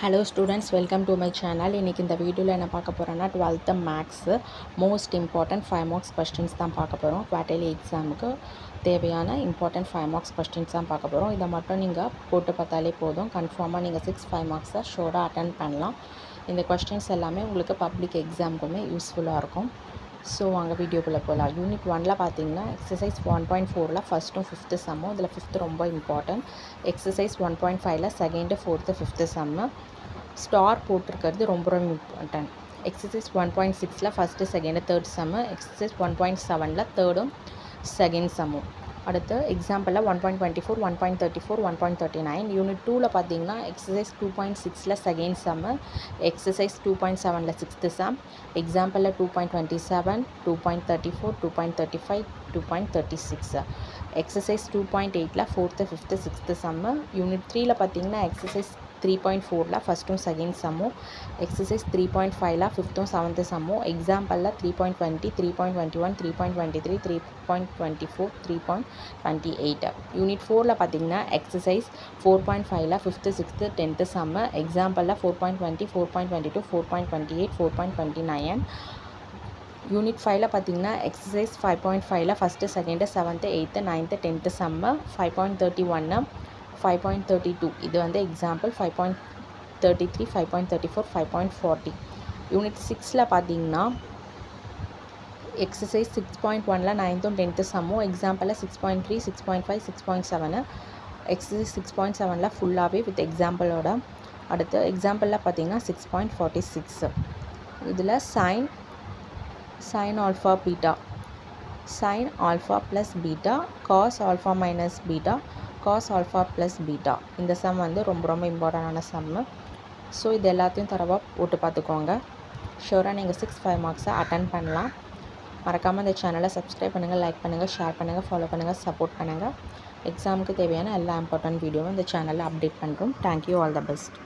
Hello students, welcome to my channel. இன்னைக்கு இந்த வீடியோல என்ன பார்க்க போறோம்னா 12th maths most important 5 marks questions தான் பார்க்க போறோம். quarterly examக்கு தேவையான important 5 marks questions தான் பார்க்க போறோம். இத மட்டும் நீங்க போட்டு பார்த்தாலே போதும். கன்ஃபார்மா நீங்க 5 marks ஷூரா அட்டெண்ட் பண்ணலாம். இந்த questions எல்லாமே உங்களுக்கு பப்ளிக் எக்ஸாம்க்குமே யூஸ்ஃபுல்லா இருக்கும். ஸோ வாங்க வீடியோக்குள்ளே போகலாம். யூனிட் 1ல் பார்த்தீங்கன்னா எக்ஸசைஸ் 1.4ல் ஃபஸ்ட்டும் ஃபிஃப்த்து சம்மும் இதில் ஃபிஃப்த்து ரொம்ப இம்பார்ட்டன்ட். எக்ஸசைஸ் 1.5ல் second fourth fifth sum star போட்டிருக்கிறது ரொம்ப ரொம்ப இம்பார்ட்டன்ட். எக்ஸசைஸ் 1.6ல் first second third sum, exercise 1.7ல் தேர்டும் செகண்ட் சம்மும். அடுத்து எக்ஸாம்பிளில் 1.24, 1.34, 1.39. யூனிட் 2ல் பார்த்தீங்கன்னா எக்ஸசைஸ் 2.6ல் செகண்ட் சம்மு, எக்ஸசைஸ் 2.7ல் சிக்ஸ்த்து சம், எக்ஸாம்பிளில் 2.27, 2.34, 2.35, 2.36. எக்ஸசைஸ் 2.8ல் fourth fifth sixth sum. Unit 3ல் பார்த்தீங்கன்னா எக்ஸசைஸ் 3.4ல் ஃபஸ்ட்டும் செகண்ட் சம்மும், எக்ஸசைஸ் 3.5ல் ஃபிஃப்த்தும் செவன்த்து சம்மும், எக்ஸாம்பிளில் 3.20, 3.21, 3.23, 3.24, 3.28. யூனிட் 4ல் பார்த்தீங்கன்னா எக்ஸசைஸ் 4.5ல் ஃபிஃப்த்து சிக்ஸ்த்து டென்த்து சம்மு, எக்ஸாம்பிளில் 4.20, 4.22, 4.28, 4.29. யூனிட் 5ல் பார்த்தீங்கன்னா எக்ஸசைஸ் 5.5ல் first second seventh eighth ninth tenth sum, 5.31, 5.32. இது வந்து எக்ஸாம்பிள். 5.33, 5.34, 5.40. யூனிட் 6ல் பார்த்தீங்கன்னா எக்ஸசைஸ் 6.1ல் நைன்த்தும் டென்த்து சம்மும், எக்ஸாம்பிளில் 6.3, 6.5, 6.7. எக்ஸசைஸ் 6.7ல் ஃபுல்லாகவே வித் எக்ஸாம்பிளோட. அடுத்து எக்ஸாம்பிளில் பார்த்தீங்கன்னா 6.46. இதில் sin alpha beta, sin alpha plus beta, cos alpha minus beta, cos alpha plus beta. இந்த சம் வந்து ரொம்ப ரொம்ப இம்பார்ட்டண்டான சம்மு. ஸோ இது எல்லாத்தையும் தரவாக போட்டு பார்த்துக்கோங்க. ஷூராக நீங்கள் 5 மார்க்ஸை அட்டன் பண்ணலாம். மறக்காமல் இந்த சேனலை சப்ஸ்கிரைப் பண்ணுங்கள், லைக் பண்ணுங்கள், ஷேர் பண்ணுங்கள், ஃபாலோ பண்ணுங்கள், சப்போர்ட் பண்ணுங்கள். எக்ஸாமுக்கு தேவையான எல்லா இம்பார்ட்டன்ட் வீடியோவும் இந்த சேனலில் அப்டேட் பண்ணுறோம். Thank you, all the best.